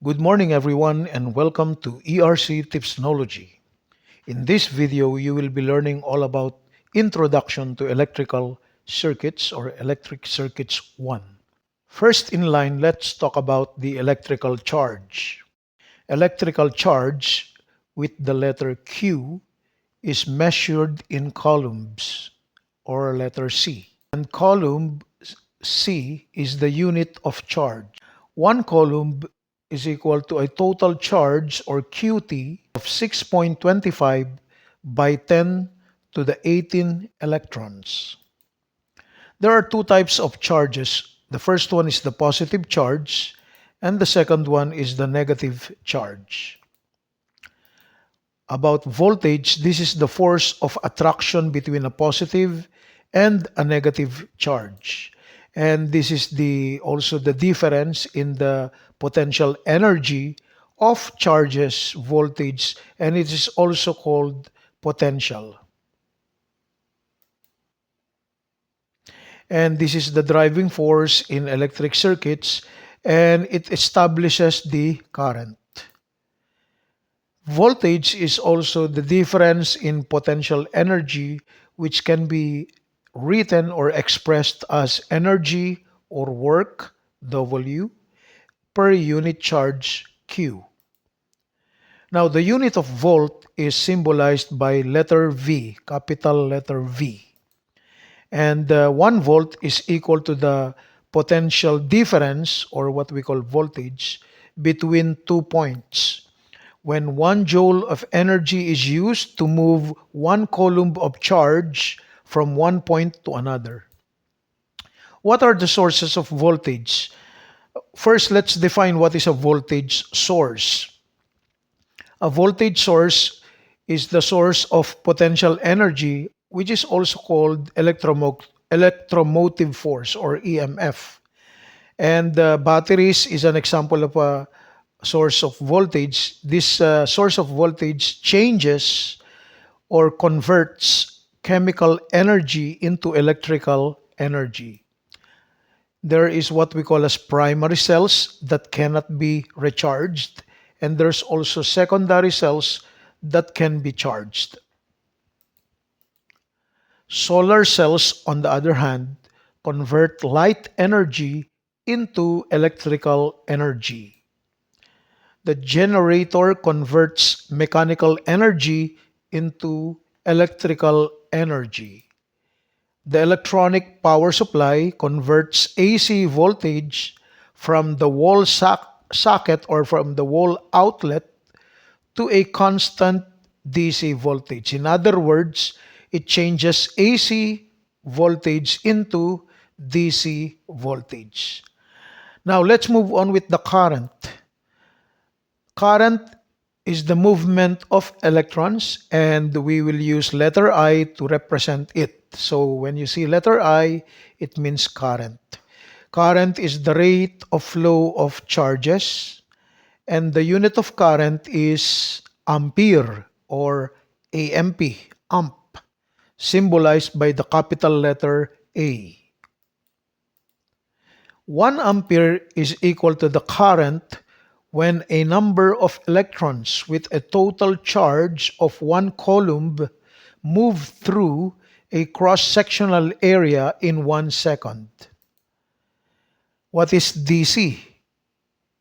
Good morning everyone and welcome to ERC Tipsnology. In this video, you will be learning all about Introduction to Electrical Circuits or Electric Circuits 1. First in line, let's talk about the electrical charge. Electrical charge with the letter Q is measured in coulombs or letter C. And coulomb C is the unit of charge. One coulomb is equal to a total charge or QT of 6.25 by 10 to the 18 electrons. There are two types of charges. The first one is the positive charge and the second one is the negative charge. About voltage, this is the force of attraction between a positive and a negative charge. And this is also the difference in the potential energy of charges, voltage, and it is also called potential. And this is the driving force in electric circuits, and it establishes the current. Voltage is also the difference in potential energy, which can be written or expressed as energy or work, W, per unit charge, Q. Now, the unit of volt is symbolized by letter V, capital letter V. And 1 volt is equal to the potential difference, or what we call voltage, between 2 points. When 1 joule of energy is used to move 1 coulomb of charge from one point to another. What are the sources of voltage? First, let's define what is a voltage source. A voltage source is the source of potential energy, which is also called electromotive force or EMF. And batteries is an example of a source of voltage. This source of voltage changes or converts chemical energy into electrical energy. There is what we call as primary cells that cannot be recharged, and there's also secondary cells that can be charged. Solar cells, on the other hand, convert light energy into electrical energy. The generator converts mechanical energy into electrical energy. The electronic power supply converts AC voltage from the wall socket or from the wall outlet to a constant DC voltage. In other words, it changes AC voltage into DC voltage. Now let's move on with the current. Current is the movement of electrons, and we will use letter I to represent it. So when you see letter I, it means current. Current is the rate of flow of charges, and the unit of current is ampere or amp, symbolized by the capital letter A. 1 ampere is equal to the current when a number of electrons with a total charge of 1 coulomb move through a cross-sectional area in 1 second. What is DC?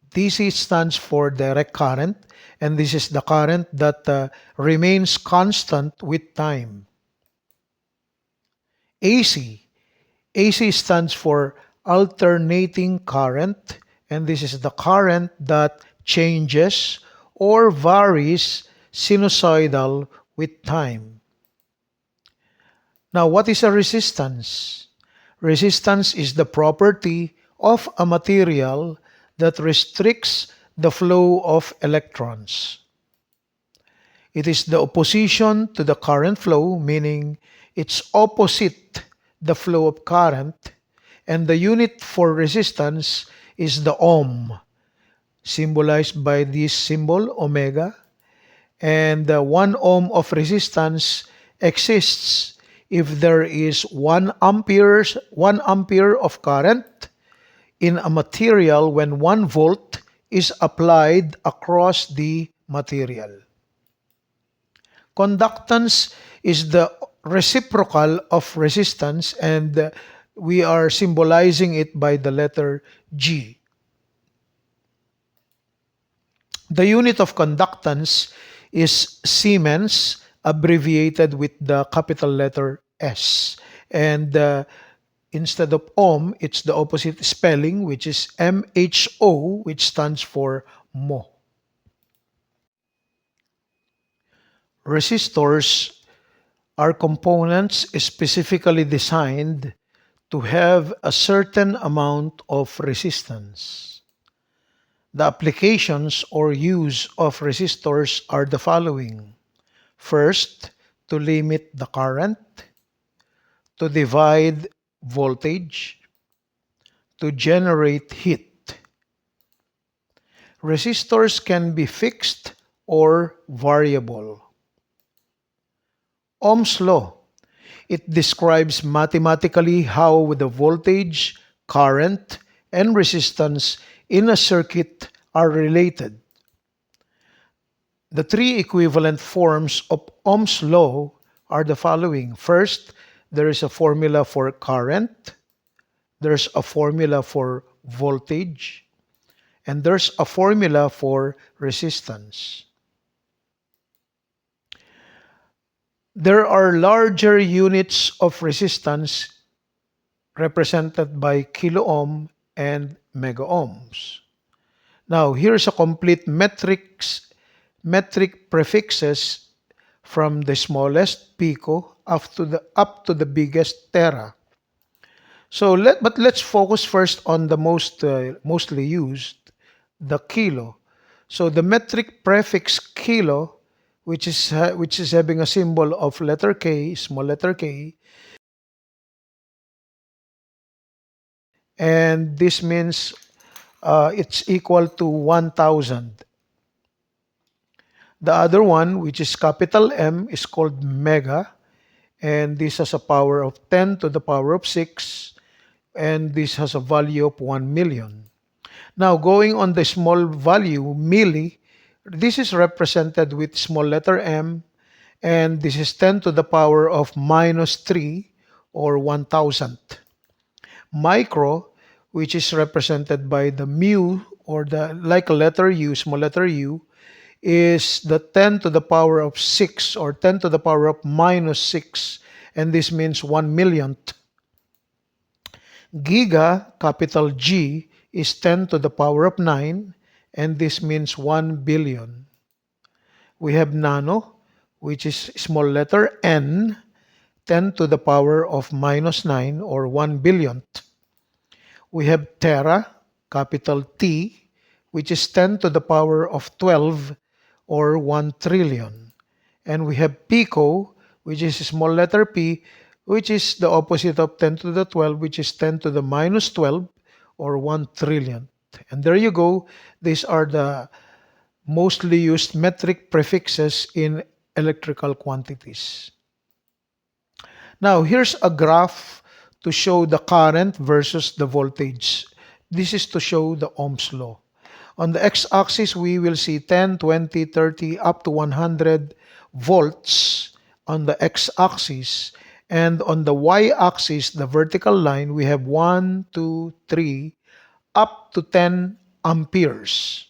DC stands for direct current, and this is the current that remains constant with time. AC. AC stands for alternating current, and this is the current that changes or varies sinusoidal with time. Now, what is a resistance? Resistance is the property of a material that restricts the flow of electrons. It is the opposition to the current flow, meaning it's opposite the flow of current, and the unit for resistance is the ohm, symbolized by this symbol, omega. And 1 ohm of resistance exists if there is 1 ampere of current in a material when 1 volt is applied across the material. Conductance is the reciprocal of resistance, and we are symbolizing it by the letter G. The unit of conductance is Siemens, abbreviated with the capital letter S. And instead of ohm, it's the opposite spelling, which is MHO, which stands for Mo. Resistors are components specifically designed to have a certain amount of resistance. The applications or use of resistors are the following. First, to limit the current, to divide voltage, to generate heat. Resistors can be fixed or variable. Ohm's law. It describes mathematically how the voltage, current, and resistance in a circuit are related. The three equivalent forms of Ohm's law are the following. First, there is a formula for current, there's a formula for voltage, and there's a formula for resistance. There are larger units of resistance represented by kilo ohm and mega ohms. Now, here's a complete metric prefixes from the smallest pico up to the biggest tera. But let's focus first on the mostly used, the kilo. So the metric prefix kilo, which is having a symbol of letter K, small letter K, and this means it's equal to 1,000. The other one, which is capital M, is called mega, and this has a power of 10 to the power of 6, and this has a value of 1 million. Now, going on the small value, milli, this is represented with small letter m, and this is 10 to the power of minus 3, or 1,000. Micro, which is represented by the mu, or the like a letter u, small letter u, is the 10 to the power of 6, or 10 to the power of minus 6, and this means 1 millionth. Giga, capital G, is 10 to the power of 9, and this means 1 billion. We have nano, which is small letter n, 10 to the power of minus 9, or 1 billionth. We have tera, capital T, which is 10 to the power of 12, or 1 trillion. And we have pico, which is small letter p, which is the opposite of 10 to the 12, which is 10 to the minus 12, or 1 trillion. And there you go. These are the mostly used metric prefixes in electrical quantities. Now, here's a graph to show the current versus the voltage. This is to show the Ohm's law. On the x-axis, we will see 10, 20, 30, up to 100 volts on the x-axis. And on the y-axis, the vertical line, we have 1, 2, 3, up to 10 amperes.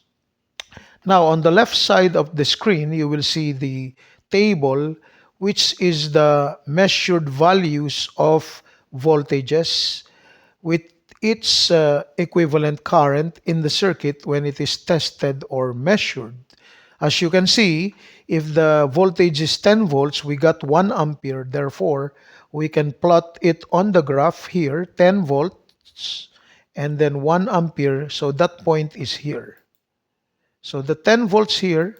Now, on the left side of the screen, you will see the table, which is the measured values of voltages with its equivalent current in the circuit when it is tested or measured. As you can see, if the voltage is 10 volts, we got 1 ampere. Therefore, we can plot it on the graph here, 10 volts, and then 1 ampere. So that point is here. So the 10 volts here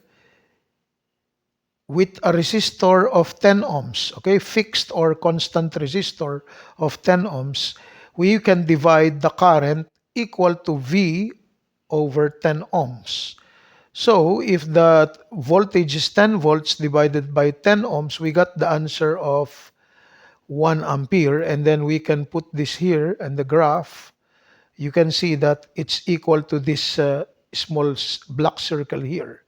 with a resistor of 10 ohms, okay, fixed or constant resistor of 10 ohms, we can divide the current equal to V over 10 ohms. So if the voltage is 10 volts divided by 10 ohms, we got the answer of 1 ampere, and then we can put this here in the graph. You can see that it's equal to this small black circle here.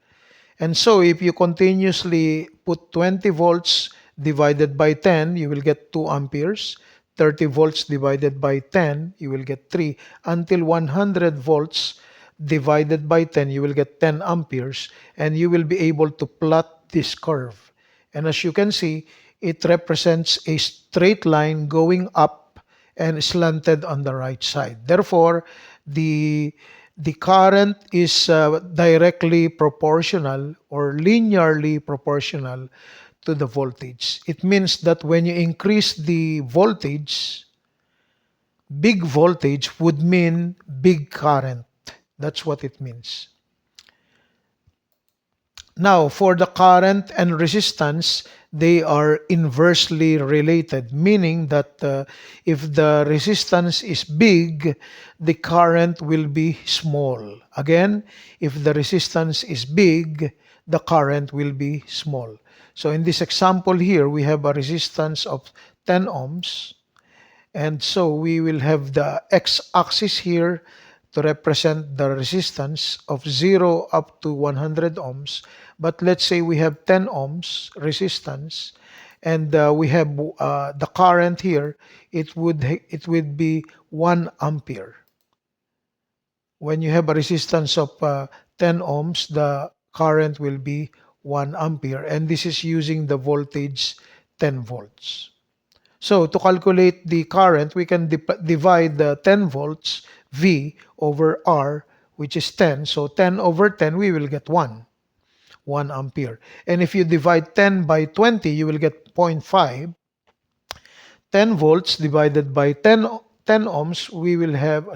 And so if you continuously put 20 volts divided by 10, you will get 2 amperes. 30 volts divided by 10, you will get 3. Until 100 volts divided by 10, you will get 10 amperes. And you will be able to plot this curve. And as you can see, it represents a straight line going up and slanted on the right side. Therefore, the the current is directly proportional or linearly proportional to the voltage. It means that when you increase the voltage, big voltage would mean big current. That's what it means. Now, for the current and resistance, they are inversely related, meaning that if the resistance is big, the current will be small. Again, if the resistance is big, the current will be small. So in this example here, we have a resistance of 10 ohms. And so we will have the x-axis here to represent the resistance of 0 up to 100 ohms. But let's say we have 10 ohms resistance and we have the current here, it would be 1 ampere. When you have a resistance of 10 ohms, the current will be 1 ampere. And this is using the voltage 10 volts. So to calculate the current, we can divide the 10 volts V over R, which is 10. So 10 over 10, we will get 1 ampere. And if you divide 10 by 20, you will get 0.5. 10 volts divided by 10 ohms, we will have,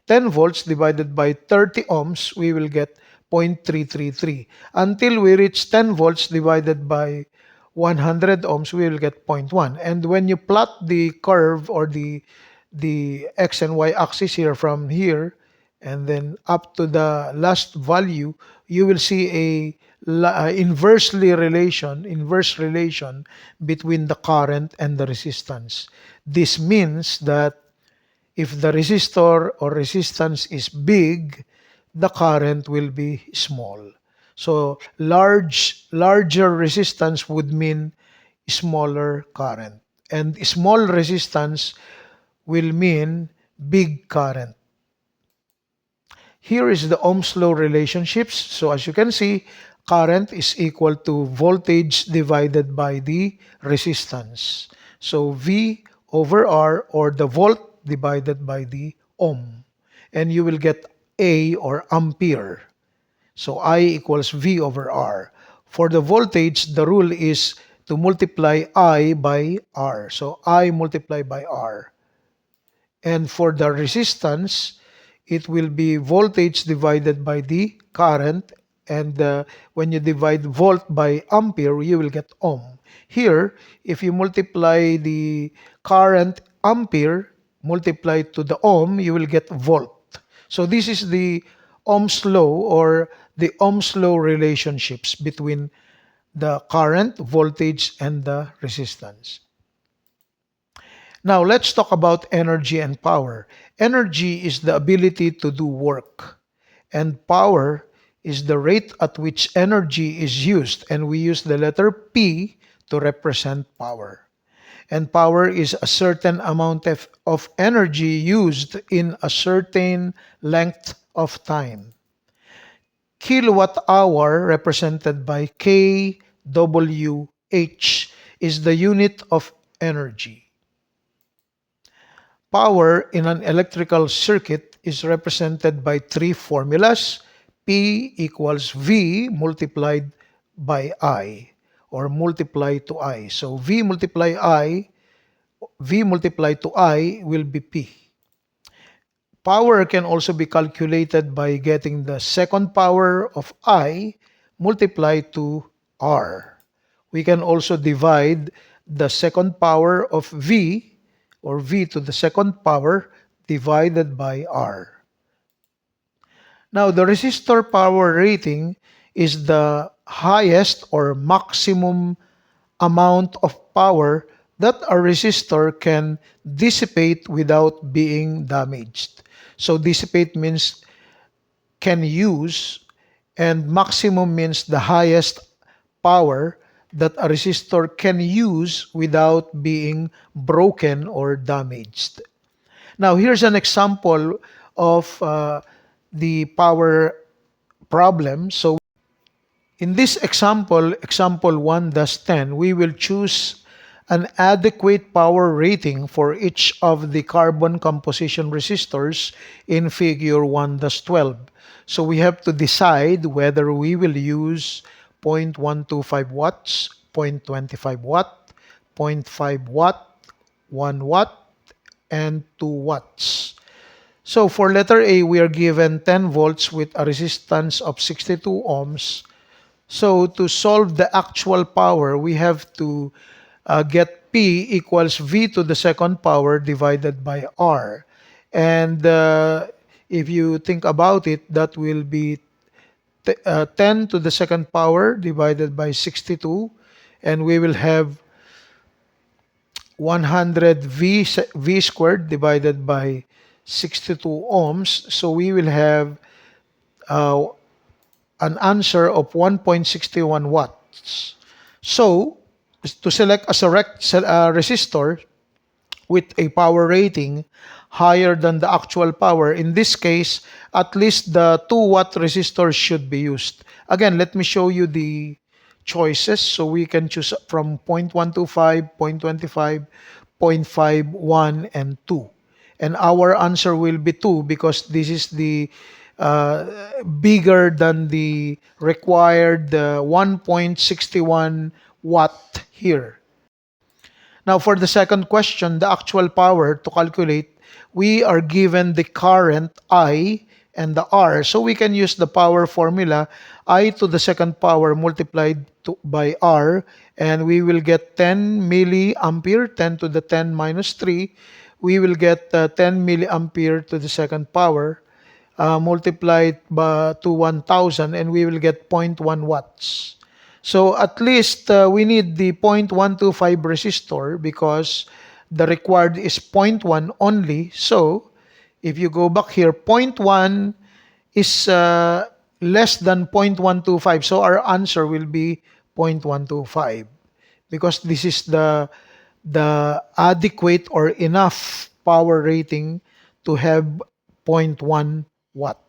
10 volts divided by 30 ohms, we will get 0.333. Until we reach 10 volts divided by 100 ohms, we will get zero point 0.1. And when you plot the curve or the x and y axis here from here and then up to the last value, you will see a inverse relation between the current and the resistance. This means that if the resistor or resistance is big, the current will be small. So larger resistance would mean smaller current. And small resistance will mean big current. Here is the Ohm's law relationships. So as you can see, current is equal to voltage divided by the resistance. So V over R, or the volt divided by the ohm. And you will get A, or ampere. So I equals V over R. For the voltage, the rule is to multiply I by R. So I multiply by R. And for the resistance, it will be voltage divided by the current. And when you divide volt by ampere, you will get ohm. Here, if you multiply the current ampere multiplied to the ohm, you will get volt. So this is the Ohm's law, or the Ohm's law relationships between the current, voltage, and the resistance. Now, let's talk about energy and power. Energy is the ability to do work, and power is the rate at which energy is used, and we use the letter P to represent power. And power is a certain amount of energy used in a certain length of time. Kilowatt hour, represented by kWh, is the unit of energy. Power in an electrical circuit is represented by three formulas. P equals V multiplied by I, or multiply to I. So V multiply to I will be P. Power can also be calculated by getting the second power of I multiplied to R. We can also divide the second power of V, or V to the second power, divided by R. Now, the resistor power rating is the highest or maximum amount of power that a resistor can dissipate without being damaged. So dissipate means can use, and maximum means the highest power that a resistor can use without being broken or damaged. Now, here's an example of the power problem. So, in this example, example 1-10, we will choose an adequate power rating for each of the carbon composition resistors in figure 1-12. So we have to decide whether we will use 0.125 watts, 0.25 watt, zero point 0.5 watt, 1 watt, and 2 watts. So for letter A, we are given 10 volts with a resistance of 62 ohms. So to solve the actual power, we have to get P equals V to the second power divided by R. And if you think about it, that will be 10 to the second power divided by 62. And we will have 100 V squared divided by 62 ohms. So we will have uh, an answer of 1.61 watts. So, to select a resistor with a power rating higher than the actual power, in this case, at least the 2-watt resistor should be used. Again, let me show you the choices. So we can choose from 0.125, 0.25, 0.51, and 2. And our answer will be 2 because this is the bigger than the required 1.61 watt here. Now, for the second question, the actual power to calculate, we are given the current I and the R. So we can use the power formula, I to the second power multiplied by R, and we will get 10 milliampere, 10 to the 10 minus 3. We will get 10 milliampere to the second power multiplied by to 1,000, and we will get zero point 0.1 watts. So at least we need the 0.125 resistor because the required is zero point 0.1 only. So if you go back here, zero point 0.1 is less than 0.125. So our answer will be 0.125 because this is the adequate or enough power rating to have 0.1 watt.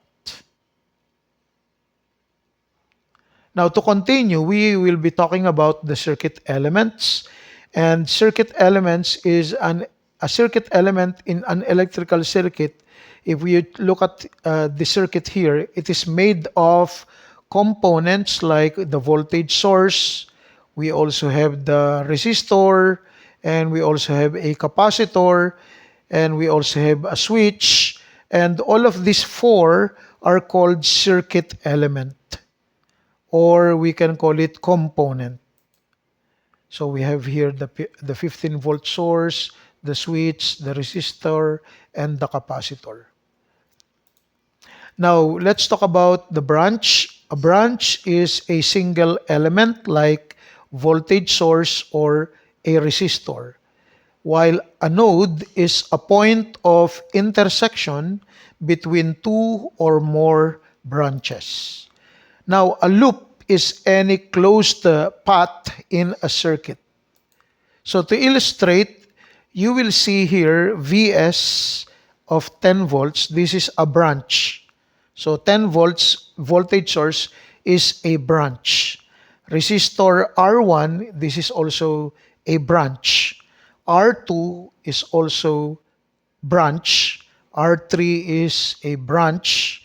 Now, to continue, we will be talking about the circuit elements. And circuit elements is a circuit element in an electrical circuit. If we look at the circuit here, it is made of components like the voltage source. We also have the resistor, and we also have a capacitor, and we also have a switch. And all of these four are called circuit element, or we can call it component. So we have here the 15-volt source, the switch, the resistor, and the capacitor. Now, let's talk about the branch. A branch is a single element like voltage source or a resistor, while a node is a point of intersection between two or more branches. Now, a loop is any closed path in a circuit. So to illustrate, you will see here Vs of 10 volts. This is a branch. So 10 volts voltage source is a branch. Resistor R1, this is also a branch. R2 is also branch. R3 is a branch.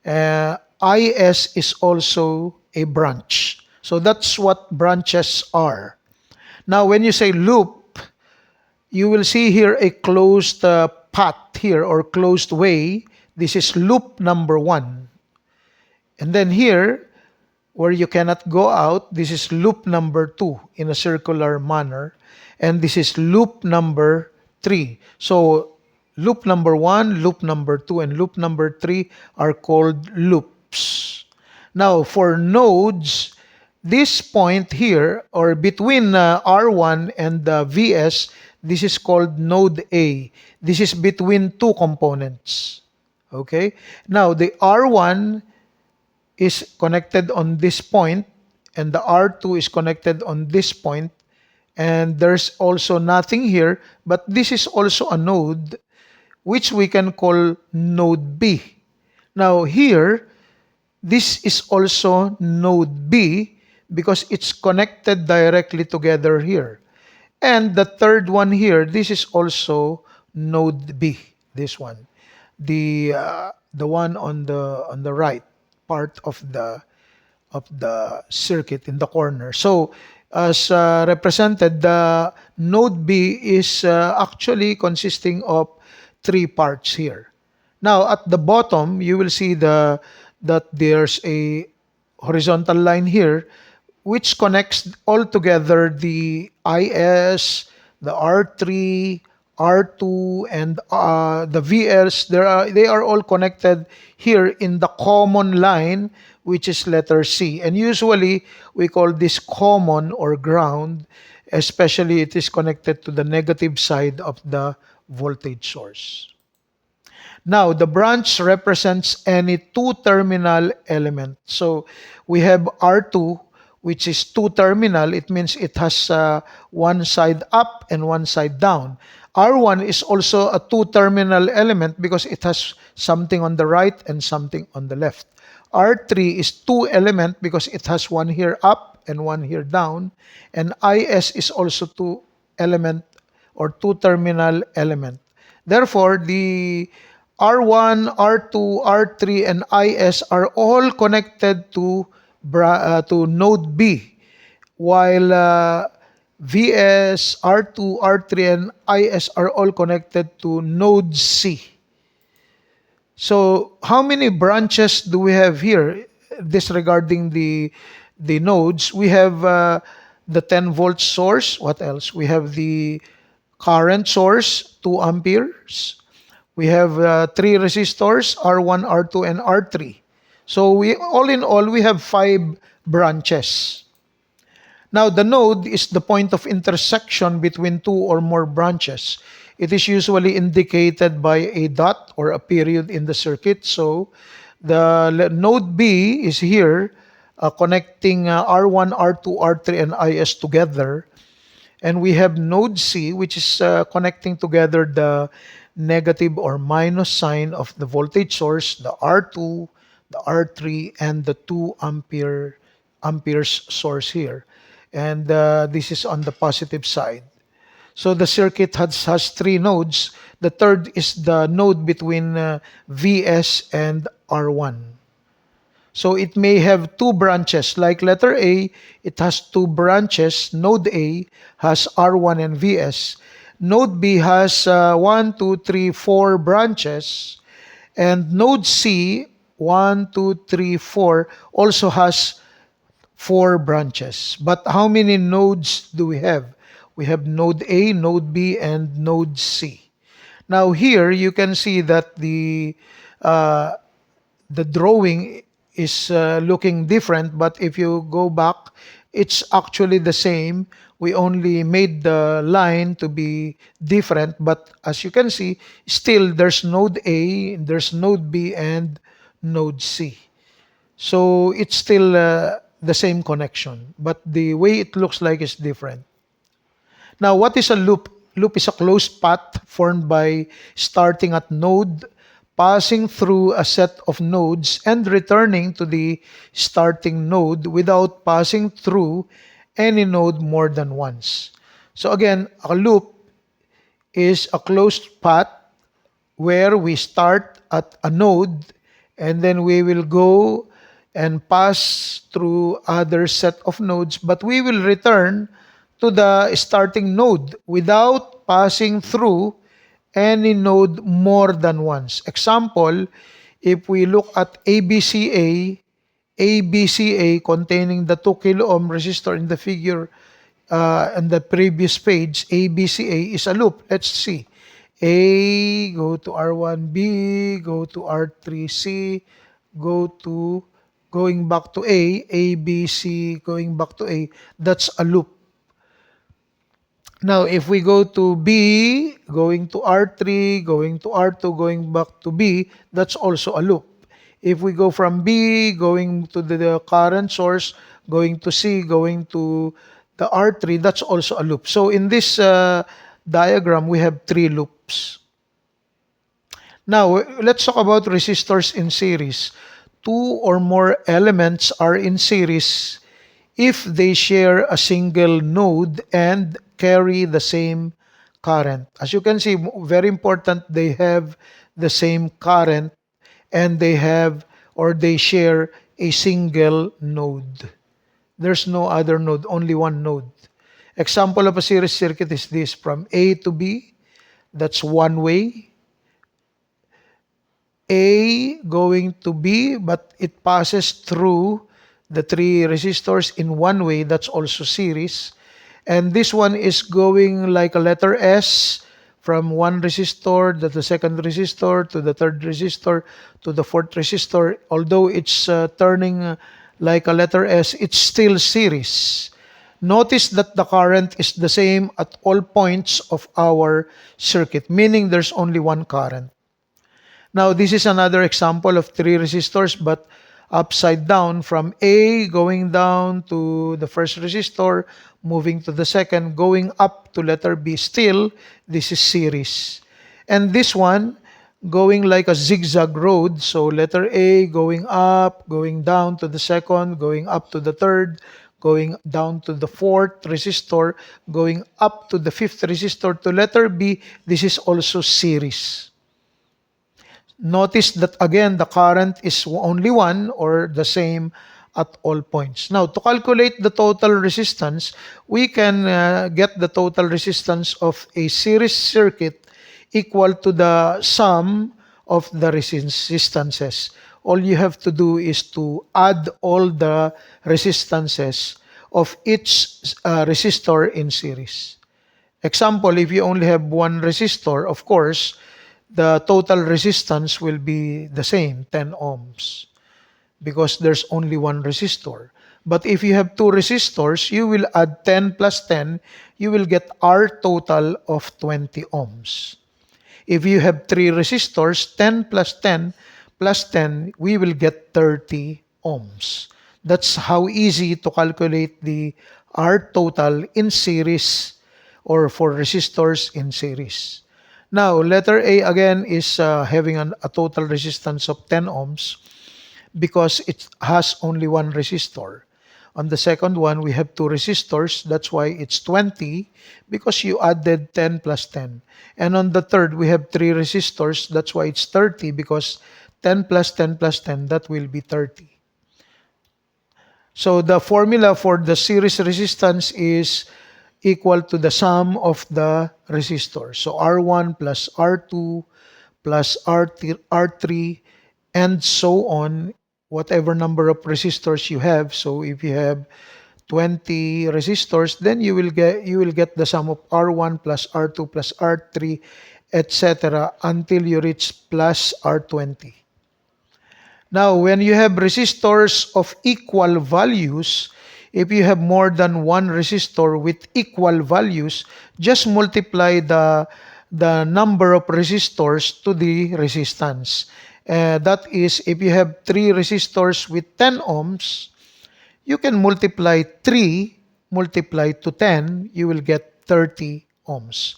IS is also a branch. So that's what branches are. Now, when you say loop, you will see here a closed path here or closed way. This is loop number 1. And then here, where you cannot go out, this is loop number 2 in a circular manner. And this is loop number 3. So loop number 1, loop number 2, and loop number 3 are called loops. Now, for nodes, this point here, or between R1 and Vs, this is called node A. This is between two components. Okay? Now, the R1 is connected on this point, and the R2 is connected on this point, and there's also nothing here, but this is also a node which we can call node B. Now here, this is also node B because it's connected directly together here. And the third one here, this is also node B, this one. The one on the right part of the circuit in the corner. So, as represented, the node B is actually consisting of three parts here. Now, at the bottom, you will see that there's a horizontal line here which connects all together the IS, the R3, R2, and the VS. They are all connected here in the common line, which is letter C. And usually we call this common or ground, especially it is connected to the negative side of the voltage source. Now, the branch represents any two-terminal element. So, we have R2, which is two-terminal. It means it has one side up and one side down. R1 is also a two-terminal element because it has something on the right and something on the left. R3 is two-element because it has one here up and one here down. And IS is also two-element or two-terminal element. Therefore, the R1, R2, R3, and IS are all connected to node B, while VS, R2, R3, and IS are all connected to node C. So, how many branches do we have here? Disregarding the nodes, we have the 10-volt source. What else? We have the current source, 2 amperes. We have three resistors, R1, R2, and R3. So we all in all, we have 5 branches. Now, the node is the point of intersection between two or more branches. It is usually indicated by a dot or a period in the circuit. So, the node B is here, connecting R1, R2, R3, and IS together. And we have node C, which is connecting together the negative or minus sign of the voltage source, the R2, the R3, and the 2 amperes source here. And this is on the positive side. So the circuit has 3 nodes. The third is the node between VS and R1. So it may have 2 branches. Like letter A, it has 2 branches. Node A has R1 and VS. Node B has 1, 2, 3, 4 branches. And node C, 1, 2, 3, 4, also has 4 branches. But how many nodes do we have? We have node A, node B, and node C. Now here you can see that the drawing is looking different, but if you go back, it's actually the same. We only made the line to be different, but as you can see, still there's node A, there's node B, and node C. So it's still the same connection, but the way it looks like is different. Now, what is a loop? Loop is a closed path formed by starting at node, passing through a set of nodes, and returning to the starting node without passing through any node more than once. So again, a loop is a closed path where we start at a node and then we will go and pass through other set of nodes, but we will return to the starting node without passing through any node more than once. Example, if we look at ABCA containing the 2 kilo ohm resistor in the figure in the previous page, ABCA is a loop. Let's see. A, go to R1B, go to R3C, going back to A, B, C, going back to A. That's a loop. Now, if we go to B, going to R3, going to R2, going back to B, that's also a loop. If we go from B, going to the current source, going to C, going to the R3, that's also a loop. So in this diagram, we have three loops. Now, let's talk about resistors in series. Two or more elements are in series if they share a single node and carry the same current. As you can see, very important, they have the same current and they have or they share a single node. There's no other node, only one node. Example of a series circuit is this: from A to B, that's one way. A going to B, but it passes through the three resistors in one way, that's also series. And this one is going like a letter S from one resistor to the second resistor to the third resistor to the fourth resistor. Although it's turning like a letter S, it's still series. Notice that the current is the same at all points of our circuit, meaning there's only one current. Now, this is another example of three resistors, but upside down, from A going down to the first resistor, moving to the second, going up to letter B. Still, this is series. And this one, going like a zigzag road. So letter A going up, going down to the second, going up to the third, going down to the fourth resistor, going up to the fifth resistor to letter B. This is also series. Notice that again, the current is only one or the same at all points. Now, to calculate the total resistance, we can get the total resistance of a series circuit equal to the sum of the resistances. All you have to do is to add all the resistances of each resistor in series. Example, if you only have one resistor, of course, the total resistance will be the same, 10 ohms, because there's only one resistor. But if you have two resistors, you will add 10 plus 10, you will get R total of 20 ohms. If you have three resistors, 10 plus 10 plus 10, we will get 30 ohms. That's how easy to calculate the R total in series or for resistors in series. Now, letter A again is having a total resistance of 10 ohms because it has only one resistor. On the second one, we have two resistors. That's why it's 20 because you added 10 plus 10. And on the third, we have three resistors. That's why it's 30 because 10 plus 10 plus 10, that will be 30. So the formula for the series resistance is equal to the sum of the resistors. So R1 plus R2 plus R3 and so on, whatever number of resistors you have. So if you have 20 resistors, then you will get the sum of R1 plus R2 plus R3, etc. until you reach plus R20. Now, when you have resistors of equal values, if you have more than one resistor with equal values, just multiply the number of resistors to the resistance. That is, if you have three resistors with 10 ohms, you can multiply 3 multiply to 10, you will get 30 ohms.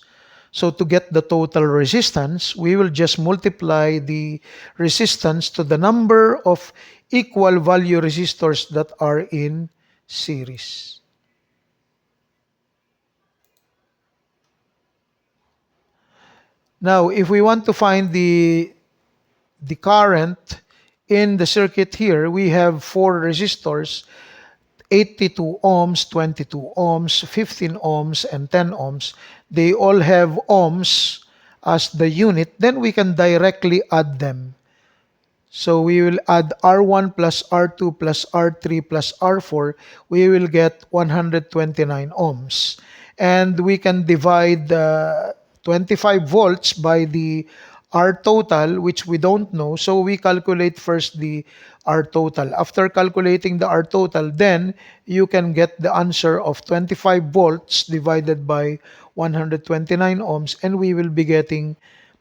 So to get the total resistance, we will just multiply the resistance to the number of equal value resistors that are in series. Now, if we want to find the current in the circuit here, we have four resistors, 82 ohms, 22 ohms, 15 ohms, and 10 ohms. They all have ohms as the unit. Then we can directly add them. So we will add R1 plus R2 plus R3 plus R4. We will get 129 ohms. And we can divide 25 volts by the R total, which we don't know. So we calculate first the R total. After calculating the R total, then you can get the answer of 25 volts divided by 129 ohms, and we will be getting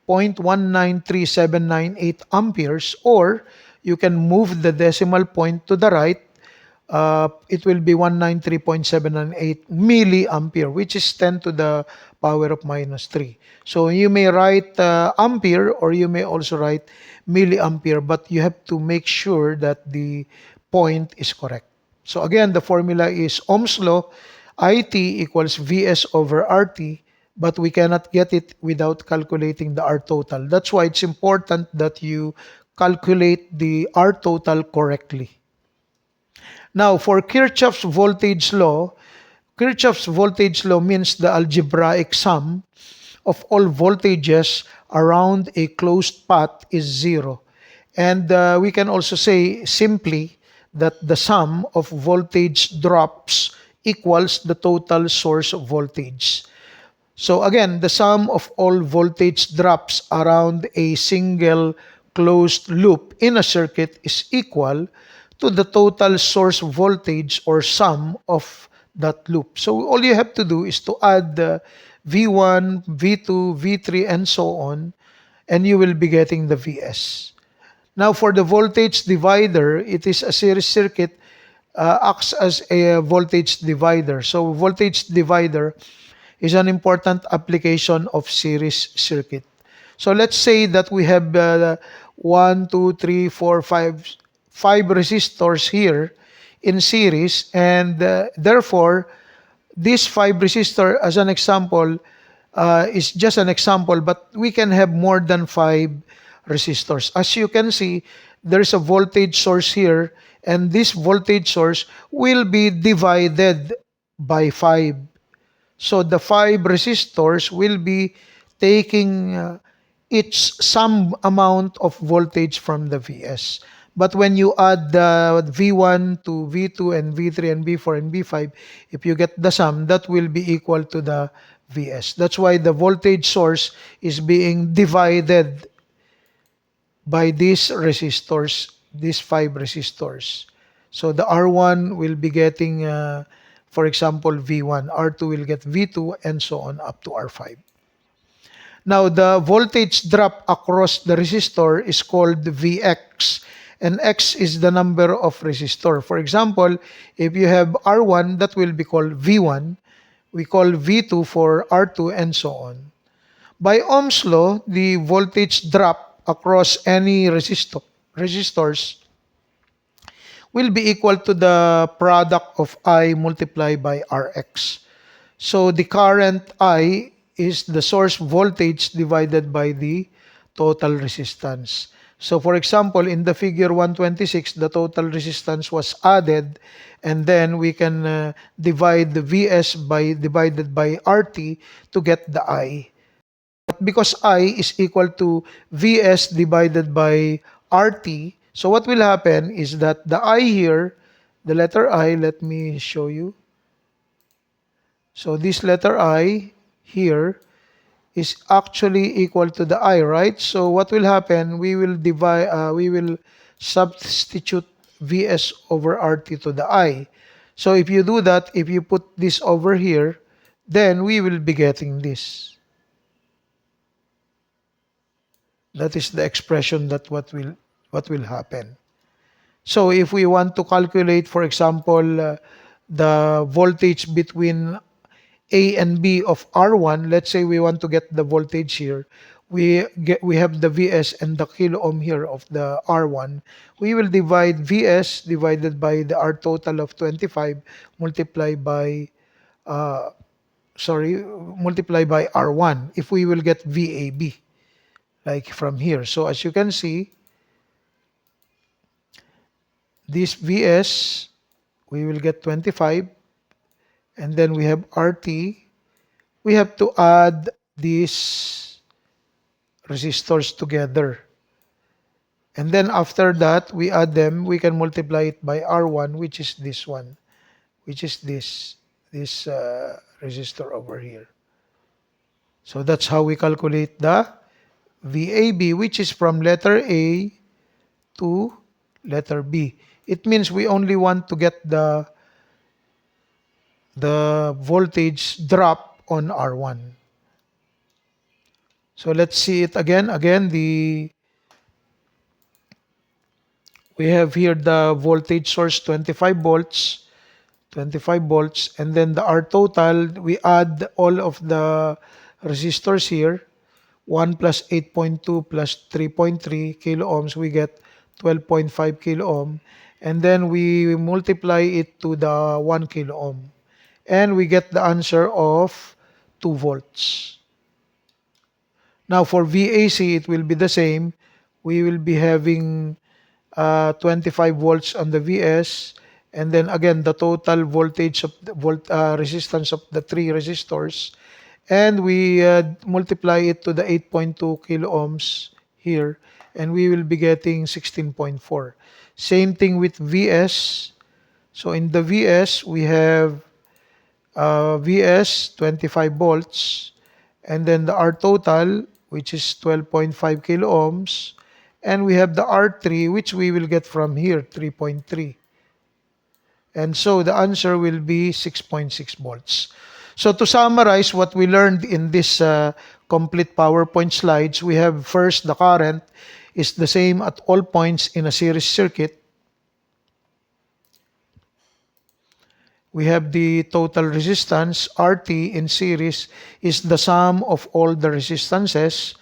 0.193798 amperes, or you can move the decimal point to the right. It will be 193.798 milliampere, which is 10 to the power of minus 3. So you may write ampere, or you may also write milliampere, but you have to make sure that the point is correct. So again, the formula is Ohm's law, IT equals Vs over RT, but we cannot get it without calculating the R total. That's why it's important that you calculate the R total correctly. Now, for Kirchhoff's voltage law means the algebraic sum of all voltages around a closed path is zero. And we can also say simply that the sum of voltage drops equals the total source voltage. So again, the sum of all voltage drops around a single closed loop in a circuit is equal to the total source voltage or sum of that loop. So all you have to do is to add the V1, V2, V3, and so on, and you will be getting the Vs. Now for the voltage divider, it is a series circuit, acts as a voltage divider. So voltage divider is an important application of series circuit. So let's say that we have 1, 2, 3, 4, 5 resistors here in series, and therefore this 5 resistor, as an example, is just an example, but we can have more than 5 resistors. As you can see, there's a voltage source here, and this voltage source will be divided by 5. So the 5 resistors will be taking each some amount of voltage from the Vs. But when you add the V1 to V2 and V3 and V4 and V5, if you get the sum, that will be equal to the Vs. That's why the voltage source is being divided by these resistors, these 5 resistors. So the R1 will be getting, for example, V1, R2 will get V2, and so on up to R5. Now, the voltage drop across the resistor is called Vx, and X is the number of resistor. For example, if you have R1, that will be called V1. We call V2 for R2, and so on. By Ohm's law, the voltage drop across any resistors will be equal to the product of I multiplied by Rx. So the current I is the source voltage divided by the total resistance. So for example, in the figure 126, the total resistance was added, and then we can divide the Vs by divided by RT to get the I. But because I is equal to Vs divided by RT, so what will happen is that the I here, the letter I, let me show you. So this letter I here is actually equal to the I, right? So what will happen? We will substitute Vs over RT to the I. So if you do that, if you put this over here, then we will be getting this. That is the expression that what will happen. So if we want to calculate, for example, the voltage between A and B of R1, let's say we want to get the voltage here. We have the Vs and the kilo ohm here of the R1. We will divide Vs divided by the R total of 25 multiplied by multiply by R1 if we will get VAB, like from here. So as you can see, this Vs, we will get 25, and then we have RT. We have to add these resistors together. And then after that, we add them, we can multiply it by R1, which is this one, which is this resistor over here. So that's how we calculate the VAB, which is from letter A to letter B. It means we only want to get the voltage drop on R1. So let's see it again. Again, We have here the voltage source 25 volts, 25 volts, and then the R total, we add all of the resistors here, 1 plus 8.2 plus 3.3 kilo ohms, we get 12.5 kilo ohm. And then we multiply it to the 1 kilo ohm. And we get the answer of 2 volts. Now for VAC, it will be the same. We will be having 25 volts on the VS, and then again the total voltage of the resistance of the three resistors, and we multiply it to the 8.2 kilo ohms here, and we will be getting 16.4. Same thing with VS. So in the VS, we have VS 25 volts, and then the R total, which is 12.5 kilo ohms, and we have the R3, which we will get from here, 3.3. And so the answer will be 6.6 volts. So to summarize what we learned in this complete PowerPoint slides, we have first the current is the same at all points in a series circuit. We have the total resistance, RT in series is the sum of all the resistances.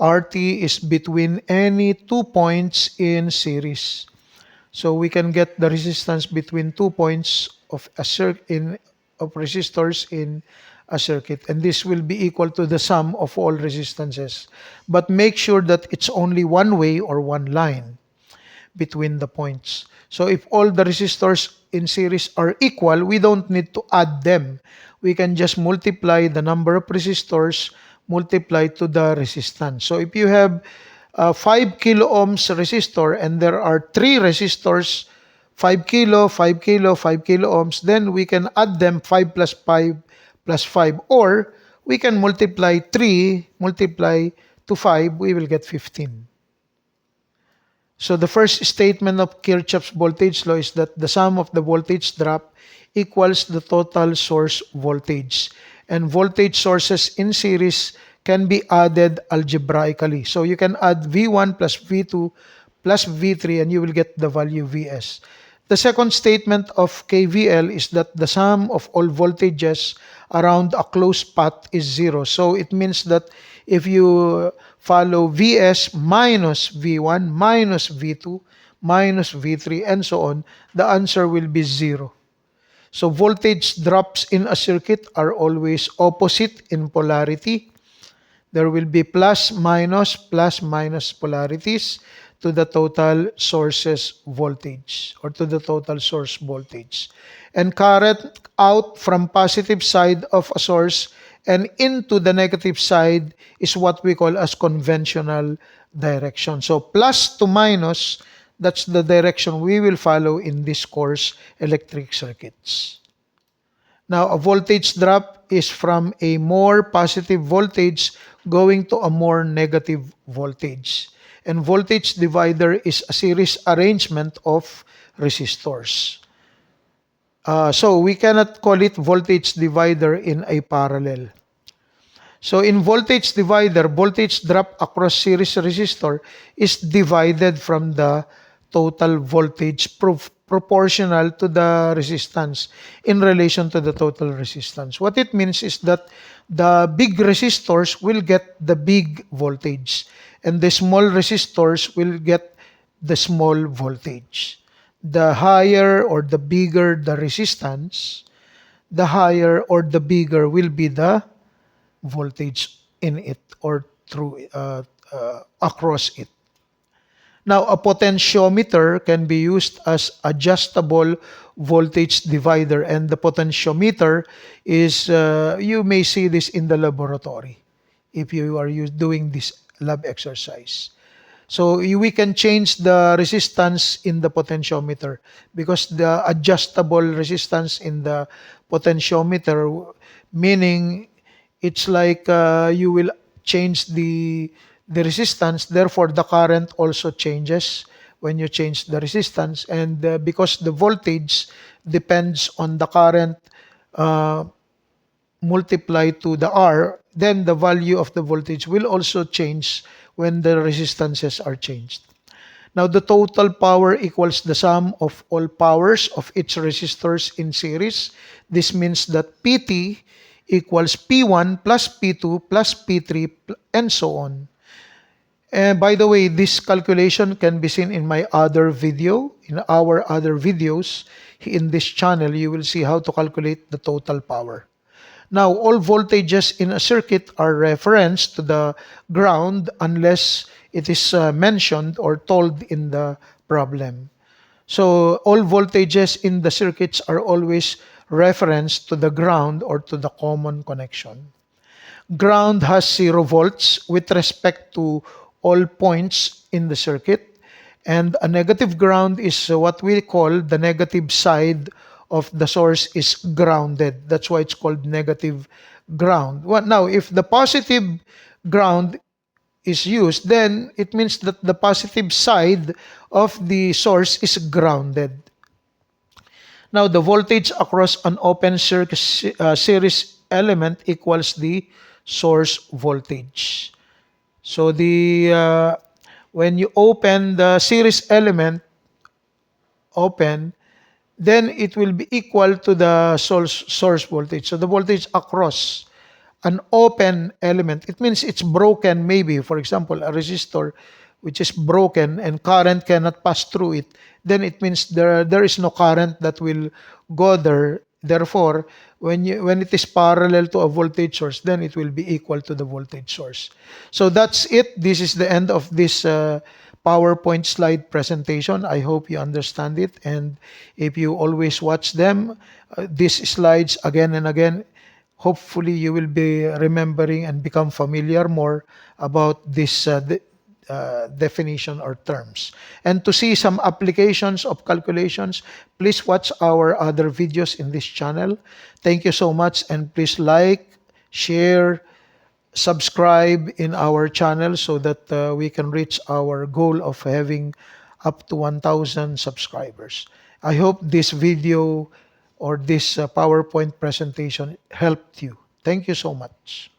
RT is between any 2 points in series. So we can get the resistance between 2 points of a of resistors in a circuit, and this will be equal to the sum of all resistances. But make sure that it's only one way or one line between the points. So if all the resistors in series are equal, we don't need to add them. We can just multiply the number of resistors multiplied to the resistance. So if you have 5 kilo ohms resistor and there are 3 resistors, 5 kilo, 5 kilo, 5 kilo ohms, then we can add them 5 plus 5 plus 5, or we can multiply 3 multiply to 5, we will get 15. So the first statement of Kirchhoff's voltage law is that the sum of the voltage drop equals the total source voltage. And voltage sources in series can be added algebraically. So you can add V1 plus V2 plus V3 and you will get the value Vs. The second statement of KVL is that the sum of all voltages around a closed path is 0. So it means that if you follow Vs minus V1 minus V2 minus V3 and so on, the answer will be 0. So voltage drops in a circuit are always opposite in polarity. There will be plus minus polarities to the total sources voltage or to the total source voltage. And current out from positive side of a source and into the negative side is what we call as conventional direction. So plus to minus, that's the direction we will follow in this course, electric circuits. Now, a voltage drop is from a more positive voltage going to a more negative voltage. And voltage divider is a series arrangement of resistors. So we cannot call it voltage divider in a parallel. So in voltage divider, voltage drop across series resistor is divided from the total voltage proportional to the resistance in relation to the total resistance. What it means is that the big resistors will get the big voltage and the small resistors will get the small voltage. The higher or the bigger the resistance, the higher or the bigger will be the voltage in it or through across it. Now, a potentiometer can be used as adjustable voltage divider, and the potentiometer is, you may see this in the laboratory if you are doing this lab exercise. So we can change the resistance in the potentiometer because the adjustable resistance in the potentiometer, meaning it's like you will change the resistance, therefore the current also changes when you change the resistance, and because the voltage depends on the current multiplied to the R, then the value of the voltage will also change when the resistances are changed. Now, the total power equals the sum of all powers of each resistors in series. This means that PT equals P1 plus P2 plus P3 and so on. And by the way, this calculation can be seen in my other video, in our other videos in this channel. You will see how to calculate the total power. Now, all voltages in a circuit are referenced to the ground unless it is mentioned or told in the problem. So, all voltages in the circuits are always referenced to the ground or to the common connection. Ground has 0 volts with respect to all points in the circuit, and a negative ground is what we call the negative side of the source is grounded. That's why it's called negative ground. Well, now, if the positive ground is used, then it means that the positive side of the source is grounded. Now, the voltage across an open series element equals the source voltage. So when you open the series element open, then it will be equal to the source voltage. So the voltage across an open element, it means it's broken maybe. For example, a resistor which is broken and current cannot pass through it, then it means there is no current that will go there. Therefore, when it is parallel to a voltage source, then it will be equal to the voltage source. So that's it. This is the end of this PowerPoint slide presentation. I hope you understand it, and if you always watch them, these slides again and again, hopefully you will be remembering and become familiar more about this definition or terms. And to see some applications of calculations, please watch our other videos in this channel. Thank you so much, and please like, share, subscribe in our channel so that we can reach our goal of having up to 1,000 subscribers. I hope this video or this PowerPoint presentation helped you. Thank you so much.